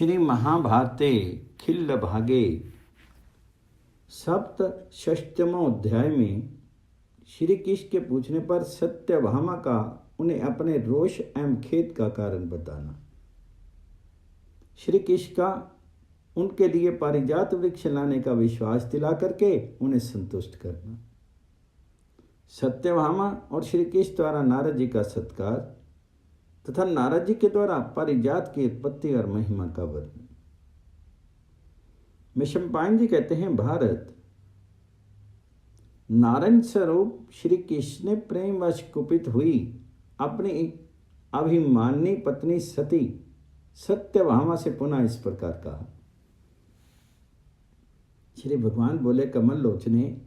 श्री महाभारते खिल्ल भागे सप्तषष्टमो अध्याय में श्री कृष्ण के पूछने पर सत्यभामा का उन्हें अपने रोष एवं खेद का कारण बताना। श्री कृष्ण का उनके लिए पारिजात वृक्ष लाने का विश्वास दिला करके उन्हें संतुष्ट करना। सत्यभामा और श्री कृष्ण द्वारा नारद जी का सत्कार तथा नारद जी के द्वारा पारिजात की उत्पत्ति और महिमा का वर्णन। वैशंपायन जी कहते हैं, भारत, नारायण स्वरूप श्री कृष्ण ने प्रेमवश कुपित हुई अपनी अभिमानी पत्नी सती सत्यभामा से पुनः इस प्रकार कहा। श्री भगवान बोले, कमल लोचने,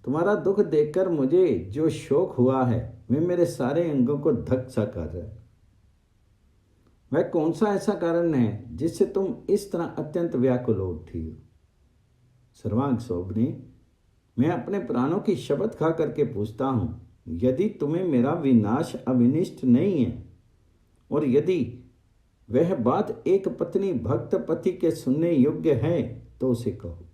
तुम्हारा दुख देखकर मुझे जो शोक हुआ है वह मेरे सारे अंगों को धक सा कर रहा है। वह कौन सा ऐसा कारण है जिससे तुम इस तरह अत्यंत व्याकुल हो उठी हो? सर्वांग शोभनी, मैं अपने प्राणों की शपथ खा करके पूछता हूं, यदि तुम्हें मेरा विनाश अविनिष्ट नहीं है और यदि वह बात एक पत्नी भक्त पति के सुनने योग्य है तो उसे कहो।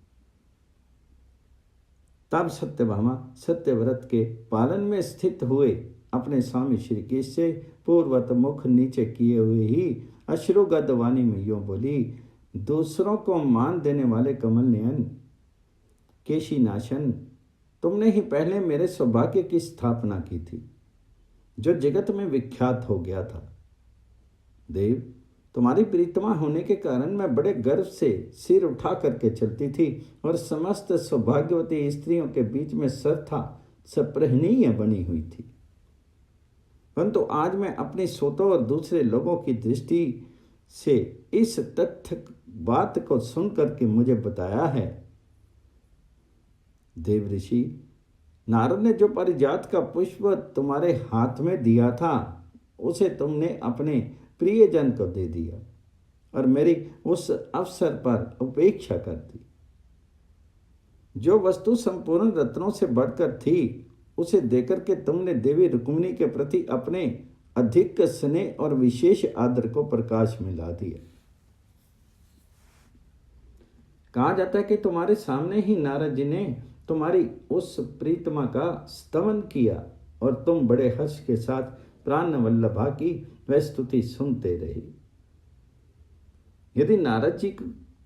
तब सत्यभामा सत्यव्रत के पालन में स्थित हुए अपने स्वामी श्री कृष्ण से पूर्वत मुख नीचे किए हुए ही अश्रुगद वाणी में यूं बोली, दूसरों को मान देने वाले कमल नयन, केशी नाशन, तुमने ही पहले मेरे सौभाग्य की स्थापना की थी जो जगत में विख्यात हो गया था। देव, तुम्हारी प्रीतमा होने के कारण मैं बड़े गर्व से सिर उठा करके चलती थी और समस्त सौभाग्यवती स्त्रियों के बीच में सर्था सप्रहनीय बनी हुई थी। परंतु आज मैं अपनी सोतों और दूसरे लोगों की दृष्टि से इस तथ्य बात को सुन करके मुझे बताया है। देव ऋषि, नारद ने जो पारिजात का पुष्प तुम्हारे हाथ में दिया था उसे तुमने अपने प्रियजन को दे दिया और मेरी उस अवसर पर उपेक्षा कर दी। जो वस्तु संपूर्ण रत्नों से बढ़कर थी उसे देकर के तुमने देवी रुक्मिणी के प्रति अपने अधिक स्नेह और विशेष आदर को प्रकाश में ला दिया। कहा जाता है कि तुम्हारे सामने ही नारद जी ने तुम्हारी उस प्रीतमा का स्तवन किया और तुम बड़े हर्ष के साथ प्राण वल्लभा की वह स्तुति सुनते रहे। यदि नारद जी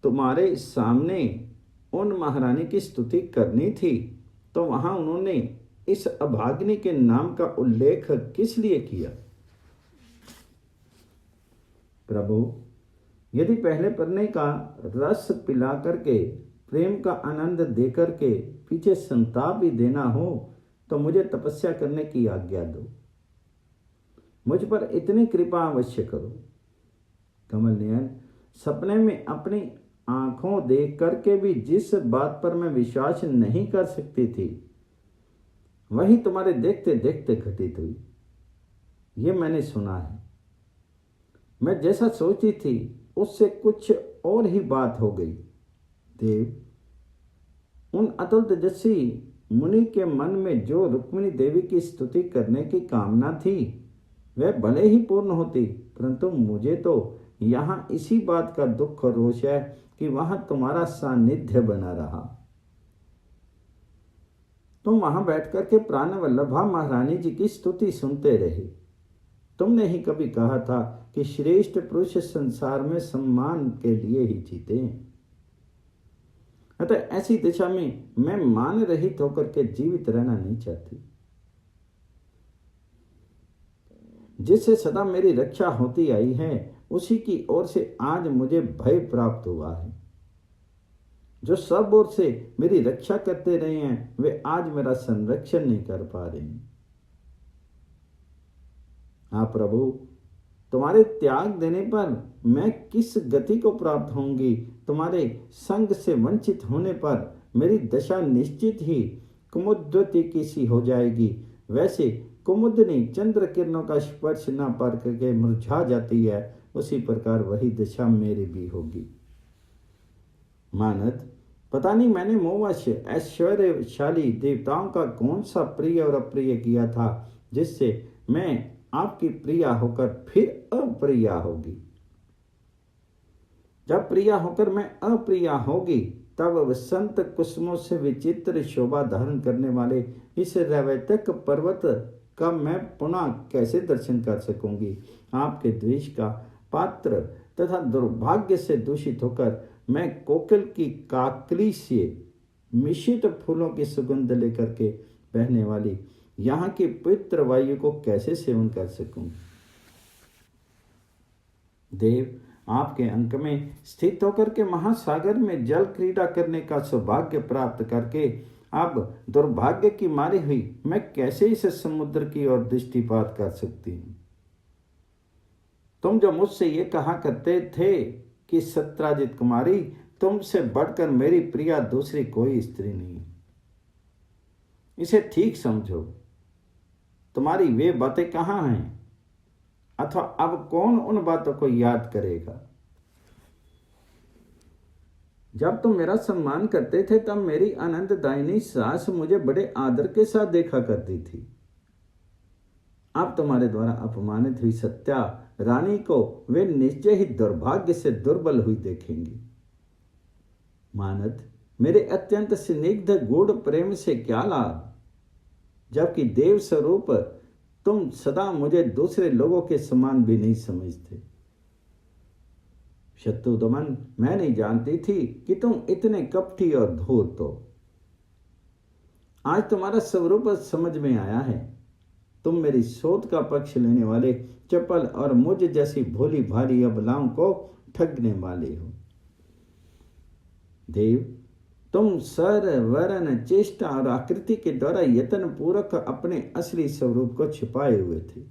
तुम्हारे सामने उन महारानी की स्तुति करनी थी तो वहां उन्होंने इस अभागिनी के नाम का उल्लेख किस लिए किया? प्रभु, यदि पहले पन्ने का रस पिला करके प्रेम का आनंद देकर के पीछे संताप भी देना हो तो मुझे तपस्या करने की आज्ञा दो। मुझ पर इतनी कृपा अवश्य करो। कमल नयन, सपने में अपनी आंखों देख करके भी जिस बात पर मैं विश्वास नहीं कर सकती थी वही तुम्हारे देखते देखते घटित हुई। ये मैंने सुना है। मैं जैसा सोची थी उससे कुछ और ही बात हो गई। देव, उन अतुल तेजस्वी मुनि के मन में जो रुक्मिणी देवी की स्तुति करने की कामना थी वह भले ही पूर्ण होती, परंतु मुझे तो यहाँ इसी बात का दुख और रोष है कि वहां तुम्हारा सानिध्य बना रहा। तुम वहां बैठकर के प्राण वल्लभा महारानी जी की स्तुति सुनते रहे। तुमने ही कभी कहा था कि श्रेष्ठ पुरुष संसार में सम्मान के लिए ही जीते हैं। अतः ऐसी दिशा में मैं मान रहित होकर के जीवित रहना नहीं चाहती। जिससे सदा मेरी रक्षा होती आई है उसी की ओर से आज मुझे भय प्राप्त हुआ है। जो सब ओर से मेरी रक्षा करते रहे हैं वे आज मेरा संरक्षण नहीं कर पा रहे हैं। हाँ प्रभु, तुम्हारे त्याग देने पर मैं किस गति को प्राप्त होंगी? तुम्हारे संग से वंचित होने पर मेरी दशा निश्चित ही कुमुद्वती की सी हो जाएगी। वैसे कुमुदनी चंद्र किरणों का स्पर्श न पार करके मुरझा जाती है, उसी प्रकार वही दशा मेरी भी होगी। मानद, पता नहीं मैंने मोहवश ऐश्वर्यशाली देवताओं का कौन सा प्रिय और अप्रिय किया था जिससे मैं आपकी प्रिया होकर फिर अप्रिया होगी। जब प्रिया होकर मैं अप्रिया होगी, तब वसंत कुसुमों से विचित्र शोभा धारण करने वाले इस रवैतक पर्वत का मैं पुनः कैसे दर्शन कर सकूंगी। आपके द्वेष का पात्र तथा दुर्भाग्य से दूषित होकर मैं कोकिल की काकली से मिश्रित फूलों की सुगंध लेकर के बहने वाली यहाँ की पवित्र वायु को कैसे सेवन कर सकूं। देव, आपके अंक में स्थित होकर के महासागर में जल क्रीड़ा करने का सौभाग्य प्राप्त करके अब दुर्भाग्य की मारी हुई मैं कैसे इस समुद्र की ओर दृष्टिपात कर सकती हूँ। तुम जो मुझसे ये कहा करते थे कि सत्राजित कुमारी, तुमसे बढ़कर मेरी प्रिया दूसरी कोई स्त्री नहीं, इसे ठीक समझो। तुम्हारी वे बातें कहाँ हैं, अथवा अब कौन उन बातों को याद करेगा। जब तुम मेरा सम्मान करते थे, तब मेरी आनंददायिनी सास मुझे बड़े आदर के साथ देखा करती थी। अब तुम्हारे द्वारा अपमानित हुई सत्या रानी को वे निश्चय ही दुर्भाग्य से दुर्बल हुई देखेंगी। मानद, मेरे अत्यंत स्निग्ध गूढ़ प्रेम से क्या लाभ, जबकि देव स्वरूप तुम सदा मुझे दूसरे लोगों के समान भी नहीं समझते। शत्रुदमन, मैं नहीं जानती थी कि तुम इतने कपटी और धूर्त हो। आज तुम्हारा स्वरूप समझ में आया है। तुम मेरी सोच का पक्ष लेने वाले चपल और मुझ जैसी भोली भाली अबलाओं को ठगने वाले हो। देव, तुम सर वरण चेष्टा और आकृति के द्वारा यत्न पूर्वक अपने असली स्वरूप को छिपाए हुए थे,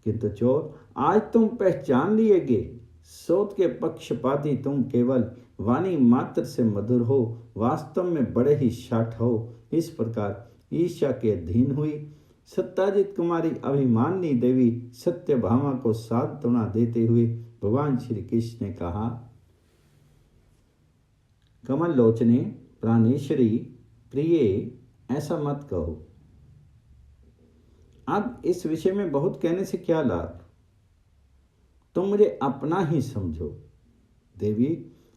किंतु चोर, आज तुम पहचान लिए गए। सोच के पक्षपाती तुम केवल वाणी मात्र से मधुर हो, वास्तव में बड़े ही शाठ हो। इस प्रकार ईर्ष्या के अधीन हुई सत्ताजित कुमारी अभिमानी देवी सत्यभामा को सांत्वना देते हुए भगवान श्री कृष्ण ने कहा, कमल लोचने, प्राणेश्वरी, प्रिय, ऐसा मत कहो। अब इस विषय में बहुत कहने से क्या लाभ, तुम मुझे अपना ही समझो। देवी,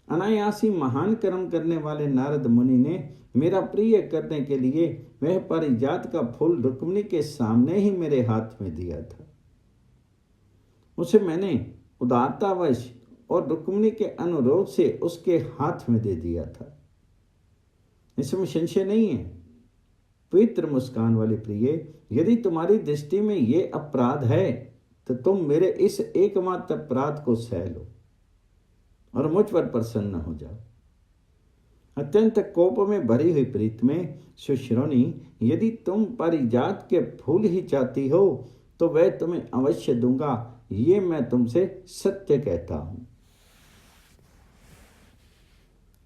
अनायासी महान कर्म करने वाले नारद मुनि ने मेरा प्रिय करने के लिए वह पारिजात का फूल रुक्मिणी के सामने ही मेरे हाथ में दिया था। उसे मैंने उदारतावश और रुक्मिणी के अनुरोध से उसके हाथ में दे दिया था, इसमें संशय नहीं है। पवित्र मुस्कान वाली प्रिय, यदि तुम्हारी दृष्टि में ये अपराध है तो तुम मेरे इस एकमात्र अपराध को सह लो और मुझ पर प्रसन्न हो जाओ। अत्यंत कोप में भरी हुई प्रीत में सुश्रोणी, यदि तुम पारिजात के फूल ही चाहती हो तो वह तुम्हें अवश्य दूंगा, ये मैं तुमसे सत्य कहता हूं।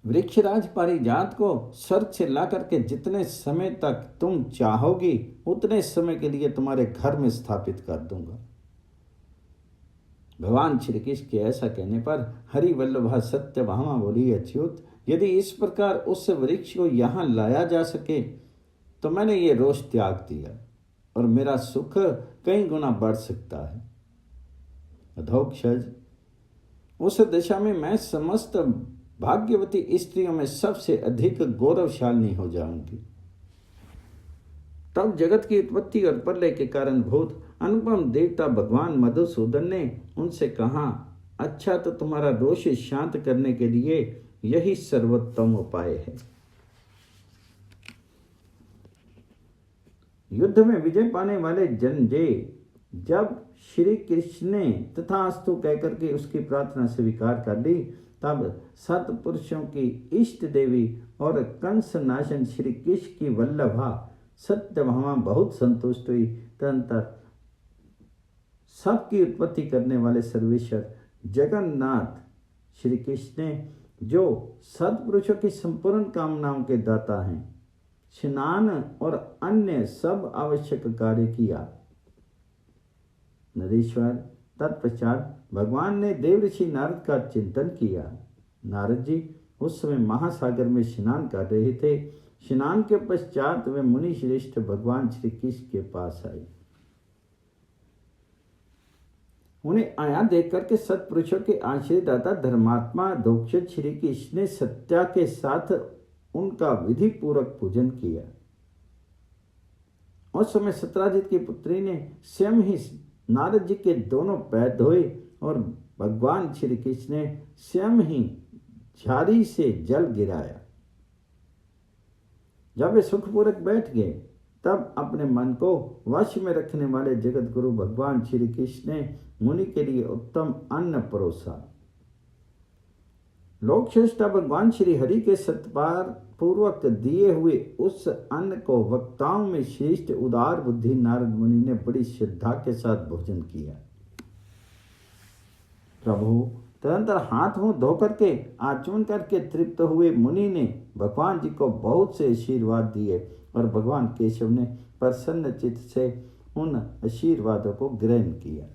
वृक्षराज पारिजात को स्वर्ग से ला करके जितने समय तक तुम चाहोगी उतने समय के लिए तुम्हारे घर में स्थापित कर दूंगा। भगवान श्री कृष्ण के ऐसा कहने पर हरिवल्लभा सत्यभामा बोली, अच्युत, यदि इस प्रकार उस वृक्ष को यहाँ लाया जा सके तो मैंने ये रोष त्याग दिया और मेरा सुख कई गुना बढ़ सकता है। अधोक्षज, उस दिशा में मैं समस्त भाग्यवती स्त्रियों में सबसे अधिक गौरवशालिनी हो जाऊंगी। तब जगत की उत्पत्ति और प्रलय के कारण भूत अनुपम देवता भगवान मधुसूदन ने उनसे कहा, अच्छा, तो तुम्हारा रोष शांत करने के लिए यही सर्वोत्तम उपाय है। युद्ध में विजय पाने वाले जनजय जब श्री कृष्ण ने तथास्तु कहकर के उसकी प्रार्थना स्वीकार कर ली, तब सतपुरुषों की इष्ट देवी और कंस नाशन श्री कृष्ण की वल्लभा सत्यभामा बहुत संतुष्ट हुई। तदंतर सबकी उत्पत्ति करने वाले सर्वेश्वर जगन्नाथ श्री कृष्ण ने, जो सत्पुरुषों की संपूर्ण कामनाओं के दाता हैं, स्नान और अन्य सब आवश्यक कार्य किया। नरेश्वर, तत्पश्चात भगवान ने देवऋषि नारद का चिंतन किया। नारद जी उस समय महासागर में स्नान कर रहे थे। स्नान के पश्चात वे मुनि श्रेष्ठ भगवान श्री कृष्ण के पास आए। उन्हें आया देख करके सत्पुरुषों के आश्रयदाता धर्मात्मा दीक्षित श्री कृष्ण ने सत्या के साथ उनका विधि पूर्वक पूजन किया। उस समय सत्राजित की पुत्री ने स्वयं ही नारद जी के दोनों पैर धोए और भगवान श्री कृष्ण ने स्वयं ही झाड़ी से जल गिराया। जब वे सुखपूर्वक बैठ गए तब अपने मन को वश में रखने वाले जगत गुरु भगवान श्री कृष्ण ने मुनि के लिए उत्तम अन्न परोसा। लोक श्रेष्ठ भगवान श्री हरि के सत्कार पूर्वक दिए हुए उस अन्न को वक्ताओं में श्रेष्ठ उदार बुद्धि नारद मुनि ने बड़ी श्रद्धा के साथ भोजन किया। प्रभु तदंतर हाथ मुंह धो करके आचमन करके तृप्त हुए मुनि ने भगवान जी को बहुत से आशीर्वाद दिए और भगवान केशव ने प्रसन्न चित्त से उन आशीर्वादों को ग्रहण किया।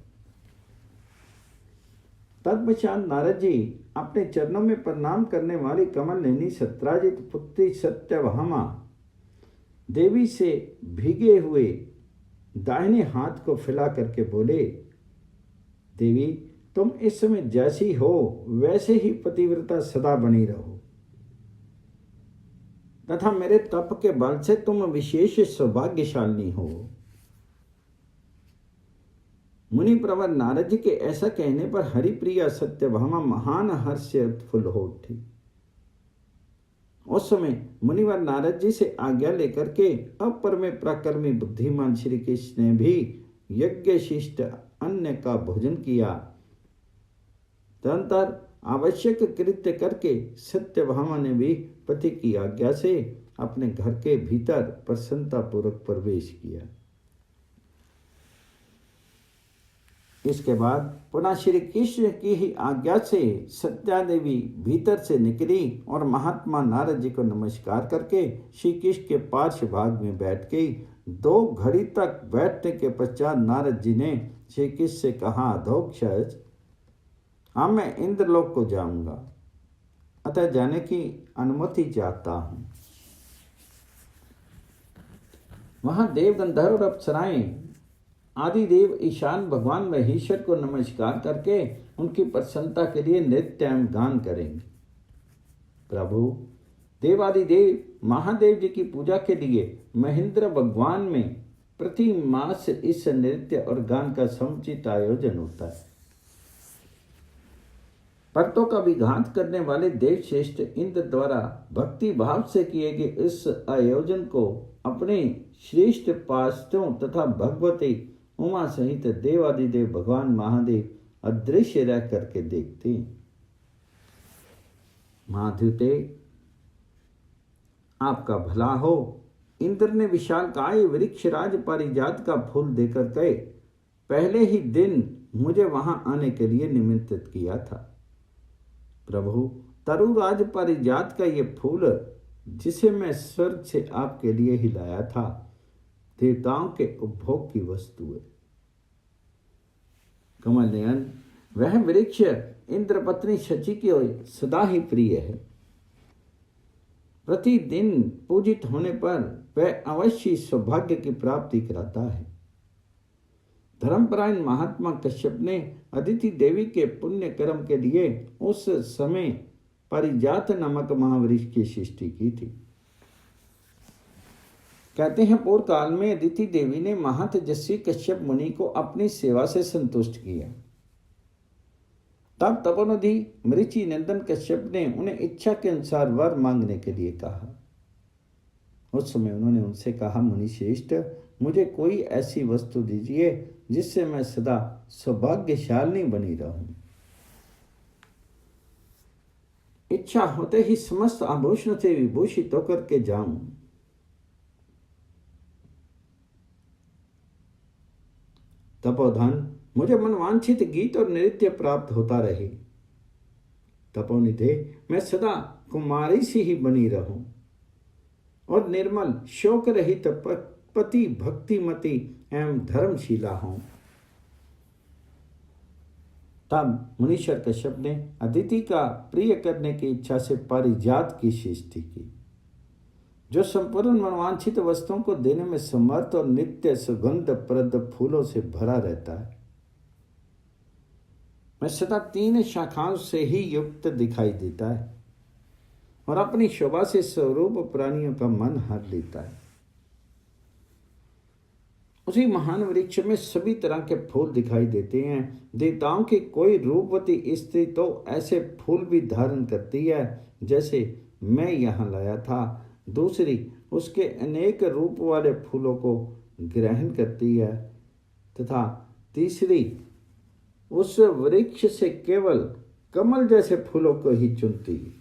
तत्पश्चात नारद जी अपने चरणों में प्रणाम करने वाली कमल नैनी सत्राजित पुत्री सत्यभामा देवी से भीगे हुए दाहिने हाथ को फैला करके बोले, देवी तुम इस समय जैसी हो वैसे ही पतिव्रता सदा बनी रहो तथा मेरे तप के बल से तुम विशेष सौभाग्यशालिनी हो। मुनि प्रवर नारद जी के ऐसा कहने पर हरिप्रिया सत्यभामा महान हर्ष से उत्फुल्ल हो उठी। उस समय मुनिवर नारद जी से आज्ञा लेकर के अपर में पराक्रमी बुद्धिमान श्री कृष्ण ने भी यज्ञ शिष्ट अन्न का भोजन किया। तदंतर आवश्यक कृत्य करके सत्यभामा ने भी पति की आज्ञा से अपने घर के भीतर प्रसन्नता पूर्वक प्रवेश किया। इसके बाद पुनः श्री कृष्ण की ही आज्ञा से सत्या देवी भीतर से निकली और महात्मा नारद जी को नमस्कार करके श्री कृष्ण के पार्श्व भाग में बैठ गई। 2 घड़ी तक बैठने के पश्चात नारद जी ने श्री कृष्ण से कहा, अधोक्षज हाँ मैं इंद्रलोक को जाऊंगा, अतः जाने की अनुमति चाहता हूं। वहां देव गंधर्व और अप्सराएं आदि देव ईशान भगवान महेश्वर को नमस्कार करके उनकी प्रसन्नता के लिए नृत्य एवं गान करेंगे। प्रभु देवादिदेव महादेव जी की पूजा के लिए महेंद्र भगवान में प्रति मास इस नृत्य और गान का समुचित आयोजन होता है। परतों का विघात करने वाले देव श्रेष्ठ इंद्र द्वारा भक्ति भाव से किए गए इस आयोजन को अपने श्रेष्ठ पार्षदों तथा भगवती उमा सहित देवादिदेव भगवान महादेव अदृश्य रह करके देखते हैं। माधुते आपका भला हो। इंद्र ने विशालकाय वृक्षराज पारिजात का फूल देकर कहे, पहले ही दिन मुझे वहां आने के लिए निमंत्रित किया था। प्रभु तरुराज पारिजात का ये फूल जिसे मैं स्वर्ग से आपके लिए ही लाया था, देवताओं के उपभोग की वस्तु है। कमल नयन वह वृक्ष इंद्रपत्नी शची की सदा ही प्रिय है। प्रतिदिन पूजित होने पर वह अवश्य सौभाग्य की प्राप्ति कराता है। धर्मपरायण महात्मा कश्यप ने अदिति देवी के पुण्य कर्म के लिए उस समय पारिजात नामक महावृक्ष की सृष्टि की थी। कहते हैं पूर्व काल में अदिति देवी ने महातेजस्वी कश्यप मुनि को अपनी सेवा से संतुष्ट किया। तब तपोनिधि मृषि नंदन कश्यप ने उन्हें इच्छा के अनुसार वर मांगने के लिए कहा। उस समय उन्होंने उनसे कहा, मुनि श्रेष्ठ मुझे कोई ऐसी वस्तु दीजिए जिससे मैं सदा सौभाग्यशालिनी बनी रहूं। इच्छा होते ही समस्त आभूषण से विभूषित होकर के जाऊं। तपोधन मुझे मनवांछित गीत और नृत्य प्राप्त होता रहे। तपोनिधे मैं सदा कुमारी सी ही बनी रहूं और निर्मल शोक रहित पति भक्तिमती एवं धर्मशीला हूं। तब मुनीश्वर कश्यप ने अदिति का प्रिय करने की इच्छा से पारिजात की सृष्टि की, जो संपूर्ण मनवांछित वस्तुओं को देने में समर्थ और नित्य सुगंध प्रद फूलों से भरा रहता है। वह सदा 3 शाखाओं से ही युक्त दिखाई देता है और अपनी शोभा से स्वरूप प्राणियों का मन हर लेता है। उसी महान वृक्ष में सभी तरह के फूल दिखाई देते हैं। देवताओं की कोई रूपवती स्त्री तो ऐसे फूल भी धारण करती है जैसे मैं यहाँ लाया था। दूसरी उसके अनेक रूप वाले फूलों को ग्रहण करती है तथा तीसरी उस वृक्ष से केवल कमल जैसे फूलों को ही चुनती है।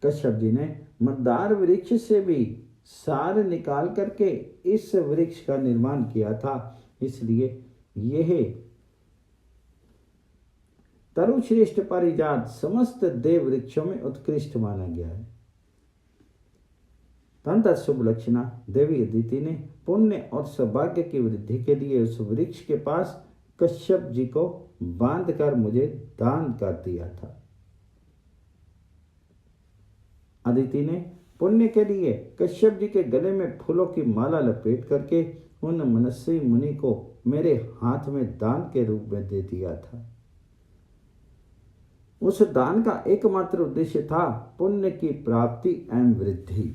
कश्यप जी ने मंदार वृक्ष से भी सार निकाल करके इस वृक्ष का निर्माण किया था, इसलिए यह तरुश्रेष्ठ पारिजात समस्त देव वृक्षों में उत्कृष्ट माना गया है। तंत्र शुभ लक्षणा देवी अदिति ने पुण्य और सौभाग्य की वृद्धि के लिए उस वृक्ष के पास कश्यप जी को बांधकर मुझे दान कर दिया था। अदिति ने पुण्य के लिए कश्यप जी के गले में फूलों की माला लपेट करके उन मनस्वी मुनि को मेरे हाथ में दान के रूप में दे दिया था। उस दान का एकमात्र उद्देश्य था पुण्य की प्राप्ति एवं वृद्धि।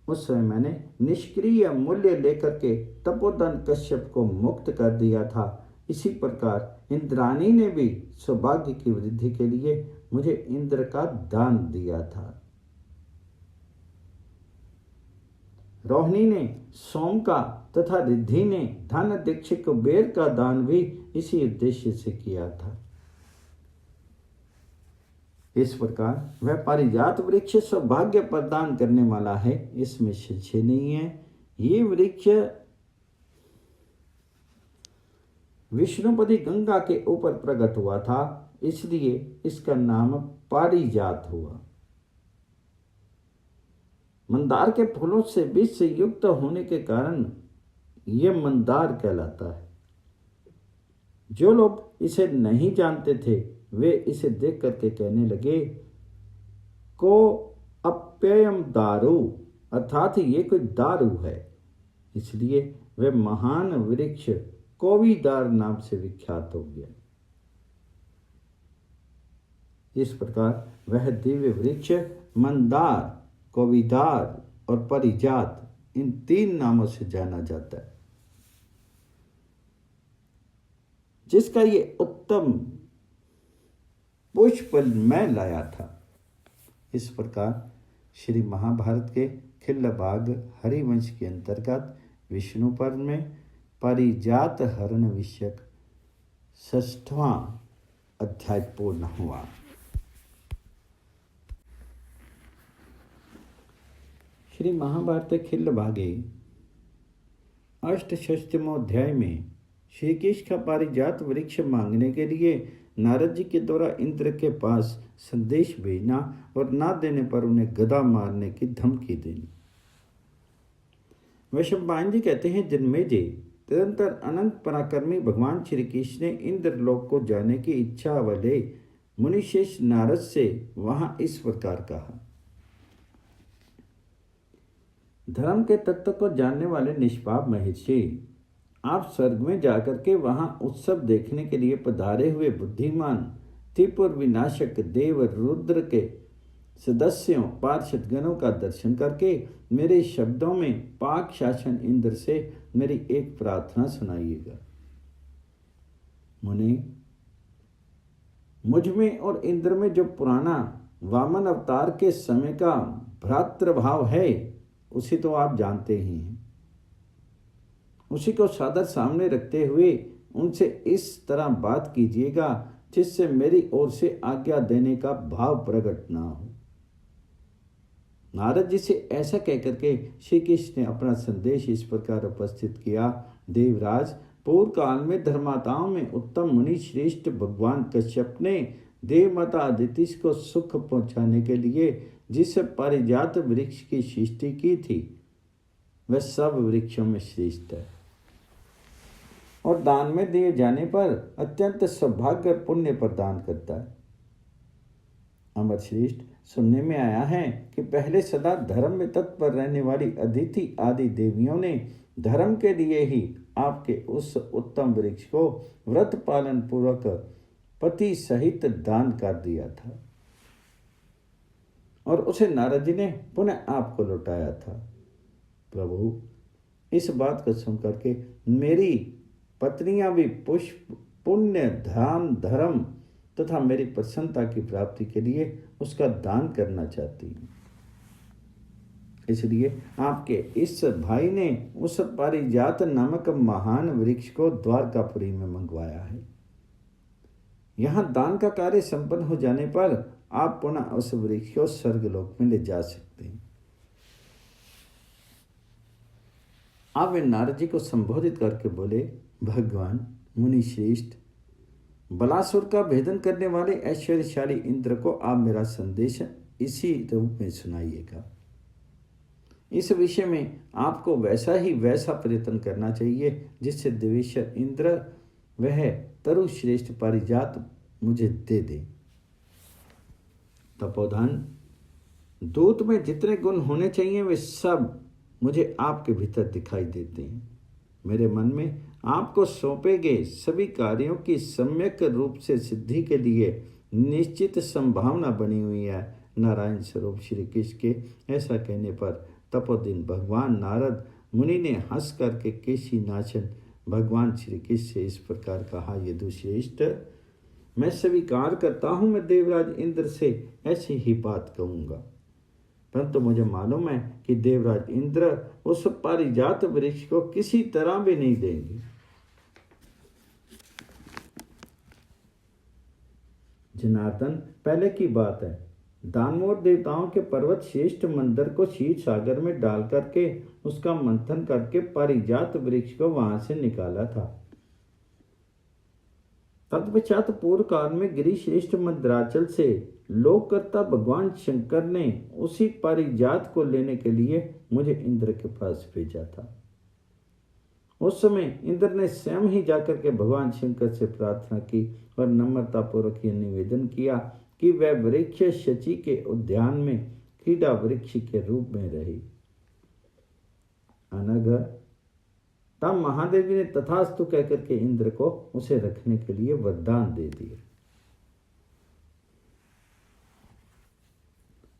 उस समय मैंने निष्क्रिय मूल्य लेकर के तपोधन कश्यप को मुक्त कर दिया था। इसी प्रकार इंद्राणी ने भी सौभाग्य की वृद्धि के लिए मुझे इंद्र का दान दिया था। रोहिणी ने सोम का तथा रिद्धि ने धन दीक्ष कुबेर का दान भी इसी उद्देश्य से किया था। इस प्रकार वह पारिजात वृक्ष सौभाग्य प्रदान करने वाला है, इसमें संशय नहीं है। ये वृक्ष विष्णुपति गंगा के ऊपर प्रकट हुआ था, इसलिए इसका नाम पारिजात हुआ। मंदार के फूलों से विष से युक्त होने के कारण यह मंदार कहलाता है। जो लोग इसे नहीं जानते थे वे इसे देख करके कहने लगे को अप्ययम दारू, अर्थात ये कोई दारू है। इसलिए वे महान वृक्ष कोविदार नाम से विख्यात हो गया। इस प्रकार वह दिव्य वृक्ष मंदार, कोविदार और पारिजात इन 3 नामों से जाना जाता है, जिसका ये उत्तम पुष्प मैं लाया था। इस प्रकार श्री महाभारत के खिल्लबाग हरिवंश के अंतर्गत विष्णु पर्व में पारिजात हरण विषयक 6वां अध्याय पूर्ण हुआ। श्री महाभारत खिल्लबागे अष्टषष्ठमों अध्याय में श्री कृष्ण का पारिजात वृक्ष मांगने के लिए नारद जी के द्वारा इंद्र के पास संदेश भेजना और ना देने पर उन्हें गदा मारने की धमकी देनी। वैशंपायन जी कहते हैं, जन्मेजय निरंतर अनंत पराक्रमी भगवान श्री कृष्ण ने इंद्रलोक को जाने की इच्छा वाले मुनिशेष नारद से वहां इस प्रकार कहा। धर्म के तत्व को जानने वाले निष्पाप महर्षि, आप स्वर्ग में जाकर के वहां उत्सव देखने के लिए पधारे हुए बुद्धिमान त्रिपुर विनाशक देव रुद्र के सदस्यों पार्षद गणों का दर्शन करके मेरे शब्दों में पाक शासन इंद्र से मेरी एक प्रार्थना सुनाइएगा। मुनि, मुझ में और इंद्र में जो पुराना वामन अवतार के समय का भ्रातृभाव है उसे तो आप जानते ही हैं। उसी को सादर सामने रखते हुए उनसे इस तरह बात कीजिएगा जिससे मेरी ओर से आज्ञा देने का भाव प्रकट ना हो। नारद जी से ऐसा कहकर के श्री कृष्ण ने अपना संदेश इस प्रकार उपस्थित किया। देवराज, पूर्व काल में धर्माताओं में उत्तम मुनि श्रेष्ठ भगवान कश्यप ने देवमाता अदिति को सुख पहुंचाने के लिए जिस पारिजात वृक्ष की सृष्टि की थी वह सब वृक्षों में श्रेष्ठ है और दान में दिए जाने पर अत्यंत सौभाग्य और पुण्य प्रदान करता है। अमर श्रेष्ठ, सुनने में आया है कि पहले सदा धर्म में तत्पर रहने वाली अदिति आदि देवियों ने धर्म के लिए ही आपके उस उत्तम वृक्ष को व्रत पालन पूर्वक पति सहित दान कर दिया था और उसे नारद जी ने पुनः आपको लौटाया था। प्रभु, इस बात को सुनकर के मेरी पत्नियां भी पुष्प पुण्य ध्यान धर्म तथा मेरी प्रसन्नता की प्राप्ति के लिए उसका दान करना चाहती हैं। इसलिए आपके इस भाई ने उस पारिजात नामक महान वृक्ष को द्वारकापुरी में मंगवाया है। यहाँ दान का कार्य संपन्न हो जाने पर आप पुनः उस वृक्ष को स्वर्गलोक में ले जा सकते हैं। आप वे नारद जी को संबोधित करके बोले, भगवान मुनि श्रेष्ठ, बलासुर का भेदन करने वाले ऐश्वर्यशाली इंद्र को आप मेरा संदेश इसी रूप में सुनाइएगा। इस विषय में आपको वैसा प्रयत्न करना चाहिए जिससे देवेश्वर इंद्र वह तरु श्रेष्ठ पारिजात मुझे दे दे। तपोधन, दूत में जितने गुण होने चाहिए वे सब मुझे आपके भीतर दिखाई देते हैं। मेरे मन में आपको सौंपे गए सभी कार्यों की सम्यक रूप से सिद्धि के लिए निश्चित संभावना बनी हुई है। नारायण स्वरूप श्री कृष्ण के ऐसा कहने पर तपोदिन भगवान नारद मुनि ने हंस करके केशी नाचन भगवान श्री कृष्ण से इस प्रकार कहा, यदुश्रेष्ठ, मैं स्वीकार करता हूँ, मैं देवराज इंद्र से ऐसी ही बात कहूँगा, परंतु मुझे मालूम है कि देवराज इंद्र उस पारिजात वृक्ष को किसी तरह भी नहीं देंगे। जनार्दन, पहले की बात है, दानवों देवताओं के पर्वत श्रेष्ठ मंदिर को क्षीर सागर में डाल करके उसका मंथन करके पारिजात वृक्ष को वहां से निकाला था। तत्पश्चात पूर्व काल में गिरी श्रेष्ठ मंदराचल से लोककर्ता भगवान शंकर ने उसी पारिजात को लेने के लिए मुझे इंद्र के पास भेजा था। उस समय इंद्र ने स्वयं ही जाकर के भगवान शंकर से प्रार्थना की और नम्रता पूर्वक यह निवेदन किया कि वह वृक्ष शची के उद्यान में क्रीड़ा वृक्ष के रूप में रहे। अनघ, तब महादेव जी ने तथास्तु कहकर के इंद्र को उसे रखने के लिए वरदान दे दिया।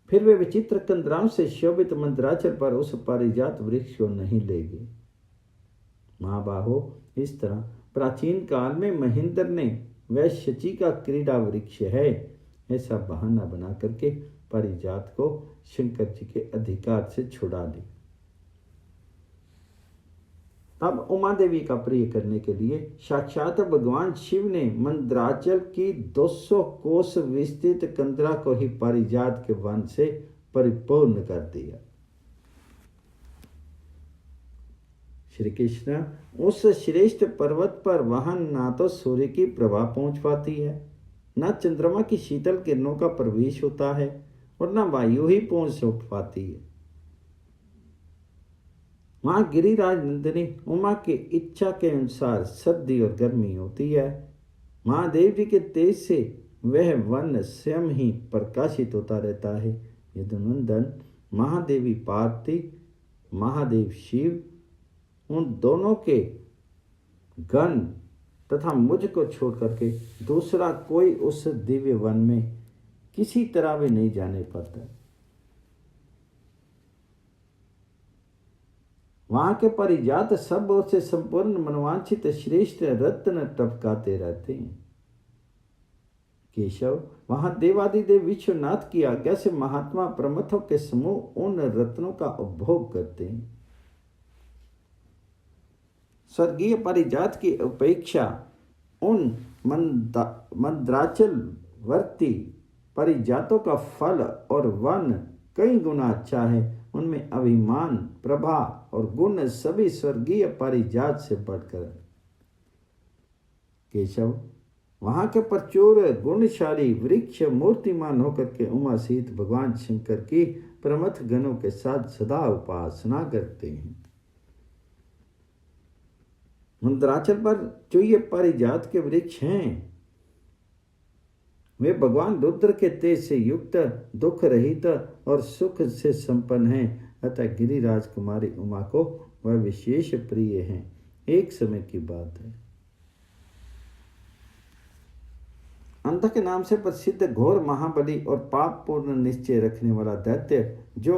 फिर वे विचित्र कंदराम से शोभित मंदराचल पर उस पारिजात वृक्ष को नहीं ले गए। महाबाहो, इस तरह प्राचीन काल में महेंद्र ने वह शची का क्रीड़ा वृक्ष है ऐसा बहाना बना करके पारिजात को शंकर जी के अधिकार से छुड़ा दी। तब उमा देवी का प्रिय करने के लिए साक्षात भगवान शिव ने मंदराचल की 200 कोस विस्तृत कंदरा को ही पारिजात के वन से परिपूर्ण कर दिया। श्री कृष्ण, उस श्रेष्ठ पर्वत पर वहां ना तो सूर्य की प्रभा पहुंच पाती है, न चंद्रमा की शीतल किरणों का प्रवेश होता है और न वायु ही पहुंच पाती है। वहां गिरिराज नंदिनी उमा की इच्छा के अनुसार सर्दी और गर्मी होती है। महादेव जी के तेज से वह वन स्वयं ही प्रकाशित होता रहता है। यदुनंदन, महादेवी पार्वती, महादेव शिव, उन दोनों के गण तथा मुझको छोड़ करके दूसरा कोई उस दिव्य वन में किसी तरह भी नहीं जाने पाता। वहां के परिजात सब ओर से संपूर्ण मनवांछित श्रेष्ठ रत्न टपकाते रहते हैं। केशव, वहां देवादिदेव विश्वनाथ की आज्ञा से महात्मा प्रमथों के समूह उन रत्नों का उपभोग करते हैं। स्वर्गीय पारिजात की अपेक्षा उन मंदराचल वर्ती पारिजातों का फल और वन कई गुना अच्छा है। उनमें अभिमान, प्रभा और गुण सभी स्वर्गीय पारिजात से बढ़कर। केशव, वहां के प्रचुर गुणशाली वृक्ष मूर्तिमान होकर के उमा सहित भगवान शंकर की प्रमथ गणों के साथ सदा उपासना करते हैं। मंदराचल पर जो ये पारिजात के वृक्ष हैं वे भगवान रुद्र के तेज से युक्त, दुख रहित और सुख से संपन्न हैं। अतः गिरिराज कुमारी उमा को वह विशेष प्रिय हैं। एक समय की बात है, अंधक के नाम से प्रसिद्ध घोर महाबली और पाप पूर्ण निश्चय रखने वाला दैत्य, जो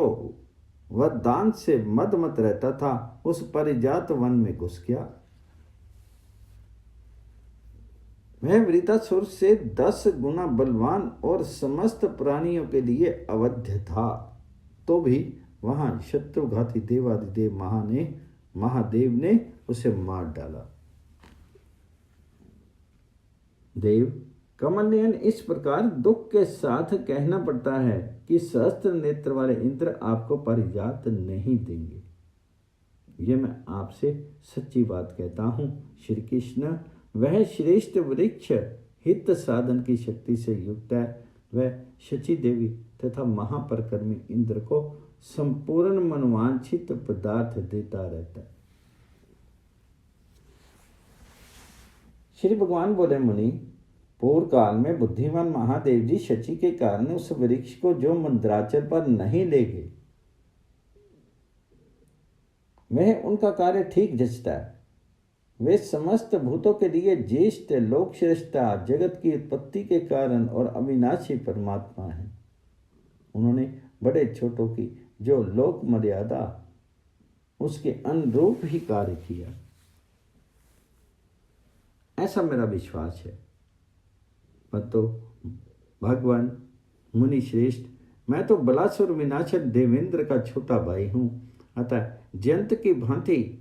वरदान से मदमत रहता था, उस परिजात वन में घुस गया। वह वृतासुर से 10 गुना बलवान और समस्त प्राणियों के लिए अवध्य था, तो भी वहां शत्रुघाती देवादिदेव महादेव ने उसे मार डाला। देव कमलनयन, इस प्रकार दुख के साथ कहना पड़ता है कि सहस्त्र नेत्र वाले इंद्र आपको परिजात नहीं देंगे। ये मैं आपसे सच्ची बात कहता हूँ। श्री कृष्ण वह श्रेष्ठ वृक्ष हित साधन की शक्ति से युक्त है। वह शची देवी तथा महापरक्रमी इंद्र को संपूर्ण मनवांछित पदार्थ देता रहता है। श्री भगवान बोले, मुनि, पूर्व काल में बुद्धिमान महादेव जी शची के कारण उस वृक्ष को जो मंदराचल पर नहीं ले गए, वह उनका कार्य ठीक जचता है। वे समस्त भूतों के लिए ज्येष्ठ लोक श्रेष्ठा, जगत की उत्पत्ति के कारण और अविनाशी परमात्मा हैं। उन्होंने बड़े छोटों की जो लोक मर्यादा उसके अनुरूप ही कार्य किया, ऐसा मेरा विश्वास है। परंतु भगवान मुनि श्रेष्ठ, मैं तो बलासुर विनाशक देवेंद्र का छोटा भाई हूँ, अतः जयंत की भांति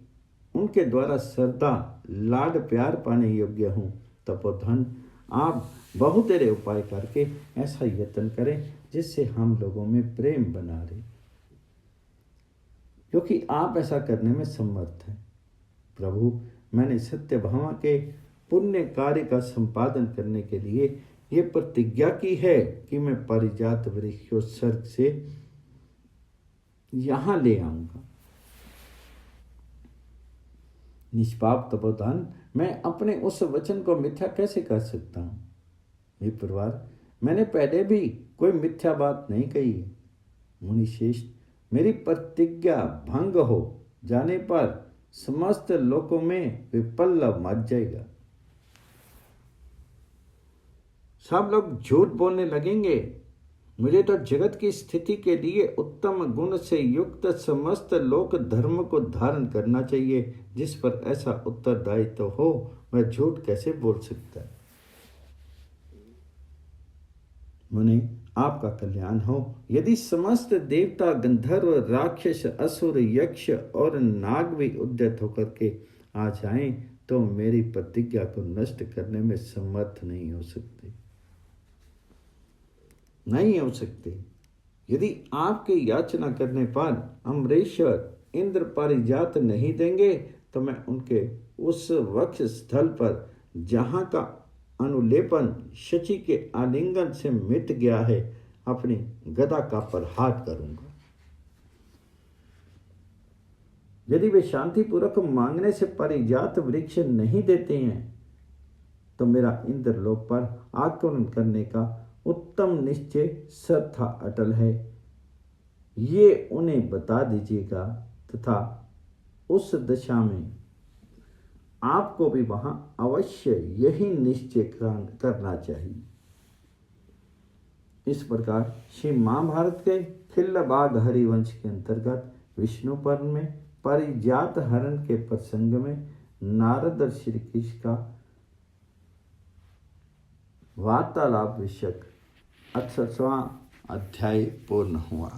उनके द्वारा श्रद्धा लाड प्यार पाने योग्य हूँ। तपोधन, आप बहुतेरे उपाय करके ऐसा यत्न करें जिससे हम लोगों में प्रेम बना रहे, क्योंकि आप ऐसा करने में समर्थ हैं। प्रभु, मैंने सत्यभामा के पुण्य कार्य का संपादन करने के लिए ये प्रतिज्ञा की है कि मैं पारिजात वृक्ष को स्वर्ग से यहां ले आऊंगा। निष्पाप तपोधन, मैं अपने उस वचन को मिथ्या कैसे कर सकता हूं? विप्रवार, मैंने पहले भी कोई मिथ्या बात नहीं कही है। मुनिश्रेष्ठ, मेरी प्रतिज्ञा भंग हो जाने पर समस्त लोकों में विपल्लव मच जाएगा। सब लोग झूठ बोलने लगेंगे। मुझे तो जगत की स्थिति के लिए उत्तम गुण से युक्त समस्त लोक धर्म को धारण करना चाहिए। जिस पर ऐसा उत्तरदायित्व हो, वह झूठ कैसे बोल सकता है? मुनि, आपका कल्याण हो। यदि समस्त देवता, गंधर्व, राक्षस, असुर, यक्ष और नाग भी उद्यत होकर के आ जाएं, तो मेरी प्रतिज्ञा को नष्ट करने में समर्थ नहीं हो सकते। यदि आपके याचना करने पर अमरेश्वर इंद्र पारिजात नहीं देंगे, तो मैं उनके उस वक्ष स्थल पर जहां का अनुलेपन शची के आलिंगन से मिट गया है, अपनी गदा का प्रहार करूंगा। यदि वे शांतिपूर्वक मांगने से पारिजात वृक्ष नहीं देते हैं, तो मेरा इंद्रलोक पर आक्रमण करने का उत्तम निश्चय श्रद्धा अटल है। ये उन्हें बता दीजिएगा, तथा उस दशा में आपको भी वहां अवश्य यही निश्चय करना चाहिए। इस प्रकार श्री महाभारत के खिल्लबाग हरिवंश के अंतर्गत विष्णु पर्व में पारिजात हरण के प्रसंग में नारद और श्री कृष्ण का वार्तालाप विषयक 68वां अध्याय पूर्ण हुआ।